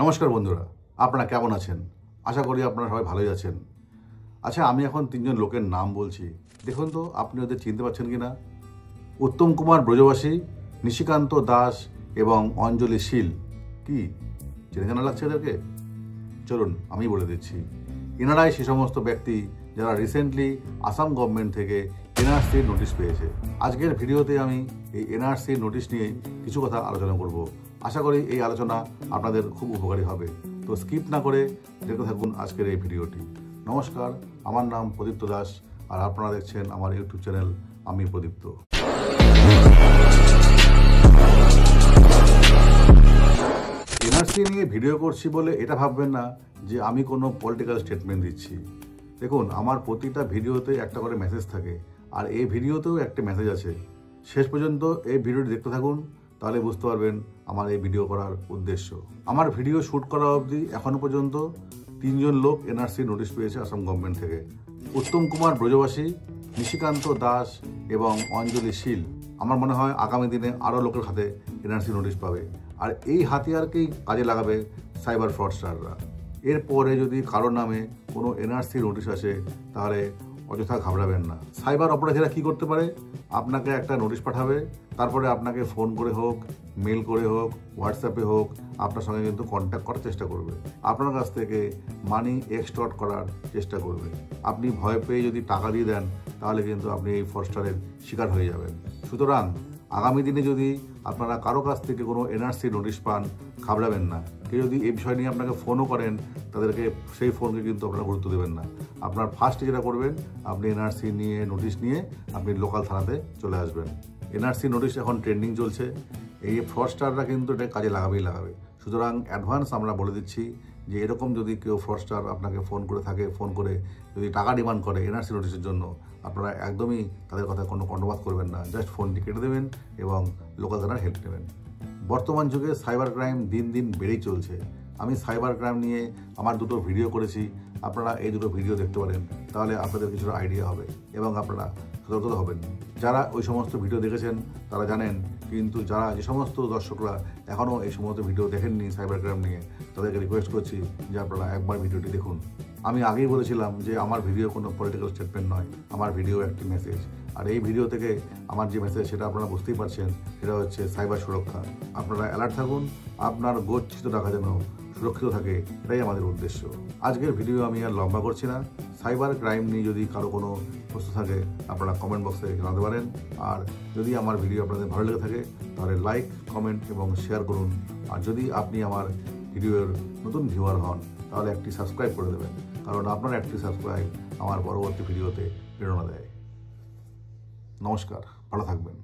নমস্কার বন্ধুরা, আপনারা কেমন আছেন? আশা করি আপনারা সবাই ভালোই আছেন। আচ্ছা, আমি এখন তিনজন লোকের নাম বলছি, দেখুন তো আপনি ওদের চিনতে পারছেন কিনা। উত্তম কুমার ব্রজবাসী, নিশিকান্ত দাস এবং অঞ্জলি শীল। কি চেনা জানা লাগছে এদেরকে? চলুন আমি বলে দিচ্ছি। এনারাই সে সমস্ত ব্যক্তি যারা রিসেন্টলি আসাম গভর্নমেন্ট থেকে এনআরসির নোটিশ পেয়েছে। আজকের ভিডিওতে আমি এই এনআরসির নোটিশ নিয়ে কিছু কথা আলোচনা করব। আশা করি এই আলোচনা আপনাদের খুব উপকারী হবে। তো স্কিপ না করে দেখতে থাকুন আজকের এই ভিডিওটি। নমস্কার, আমার নাম প্রদীপ্ত দাস আর আপনারা দেখছেন আমার ইউটিউব চ্যানেল আমি প্রদীপ্ত। এনআরসি নিয়ে ভিডিও করছি বলে এটা ভাববেন না যে আমি কোনো পলিটিক্যাল স্টেটমেন্ট দিচ্ছি। দেখুন, আমার প্রতিটা ভিডিওতে একটা করে মেসেজ থাকে, আর এই ভিডিওতেও একটা মেসেজ আছে। শেষ পর্যন্ত এই ভিডিওটি দেখতে থাকুন, তাহলে বুঝতে পারবেন আমার এই ভিডিও করার উদ্দেশ্য। আমার ভিডিও শ্যুট করা অবধি এখনো পর্যন্ত তিনজন লোক এনআরসি নোটিশ পেয়েছে আসাম গভর্নমেন্ট থেকে। উত্তম কুমার ব্রজবাসী, নিশিকান্ত দাস এবং অঞ্জলি শীল। আমার মনে হয় আগামী দিনে আরও লোকের হাতে এনআরসি নোটিশ পাবে, আর এই হাতিয়ারকেই কাজে লাগাবে সাইবার ফ্রডস্টাররা। এরপরে যদি কারোর নামে কোনো এনআরসি নোটিশ আসে তাহলে অযথা ঘাবড়াবেন না। সাইবার অপরাধীরা কি করতে পারে? আপনাকে একটা নোটিশ পাঠাবে, তারপরে আপনাকে ফোন করে হোক, মেল করে হোক, হোয়াটসঅ্যাপে হোক, আপনার সঙ্গে কিন্তু কন্ট্যাক্ট করার চেষ্টা করবে। আপনার কাছ থেকে মানি এক্সটর্ট করার চেষ্টা করবে। আপনি ভয় পেয়ে যদি টাকা দিয়ে দেন তাহলে কিন্তু আপনি এই ফ্রডস্টারের শিকার হয়ে যাবেন। সুতরাং আগামী দিনে যদি আপনারা কারো কাছ থেকে কোনো এনআরসি নোটিশ পান, ঘাবড়াবেন না। কেউ যদি এই বিষয় নিয়ে আপনাকে ফোনও করেন, তাদেরকে সেই ফোনকে কিন্তু আপনারা গুরুত্ব দেবেন না। আপনার ফার্স্টে যেটা করবেন, আপনি এনআরসি নিয়ে নোটিশ নিয়ে আপনি লোকাল থানাতে চলে আসবেন। এনআরসি নোটিশ এখন ট্রেন্ডিং চলছে, এই ফ্রডস্টাররা কিন্তু এটা কাজে লাগাবেই লাগাবে। সুতরাং অ্যাডভান্স আমরা বলে দিচ্ছি যে এরকম যদি কেউ ফ্রডস্টার আপনাকে ফোন করে থাকে, ফোন করে যদি টাকা ডিমান্ড করে এনআরসি নোটিশের জন্য, আপনারা একদমই তাদের কথা কোনো কর্ণপাত করবেন না। জাস্ট ফোনটি কেটে দেবেন এবং লোকাল থানার হেল্প নেবেন। বর্তমান যুগে সাইবার ক্রাইম দিন দিন বেড়েই চলছে। আমি সাইবার ক্রাইম নিয়ে আমার দুটো ভিডিও করেছি, আপনারা এই দুটো ভিডিও দেখতে পারেন, তাহলে আপনাদের কিছুটা আইডিয়া হবে এবং আপনারা সতর্ক হবেন। যারা ওই সমস্ত ভিডিও দেখেছেন তারা জানেন, কিন্তু যারা যে সমস্ত দর্শকরা এখনও এই সমস্ত ভিডিও দেখেননি সাইবার ক্রাইম নিয়ে, তাদেরকে রিকোয়েস্ট করছি যে আপনারা একবার ভিডিওটি দেখুন। আমি আগেই বলেছিলাম যে আমার ভিডিও কোনো পলিটিক্যাল স্টেটমেন্ট নয়, আমার ভিডিও একটি মেসেজ। আর এই ভিডিও থেকে আমার যে মেসেজ সেটা আপনারা বুঝতেই পারছেন, সেটা হচ্ছে সাইবার সুরক্ষা। আপনারা অ্যালার্ট থাকুন, আপনার গচ্ছিত টাকা যেন সুরক্ষিত থাকে, এটাই আমাদের উদ্দেশ্য। আজকের ভিডিও আমি আর লম্বা করছি না। সাইবার ক্রাইম নিয়ে যদি কারো কোনো প্রশ্ন থাকে আপনারা কমেন্ট বক্সে জানাতে পারেন। আর যদি আমার ভিডিও আপনাদের ভালো লেগে থাকে তাহলে লাইক, কমেন্ট এবং শেয়ার করুন। আর যদি আপনি আমার ভিডিওর নতুন ভিউয়ার হন তাহলে একটি সাবস্ক্রাইব করে দেবেন, কারণ আপনার একটি সাবস্ক্রাইব আমার পরবর্তী ভিডিওতে প্রেরণা দেয়। নমস্কার, ভালো থাকবেন।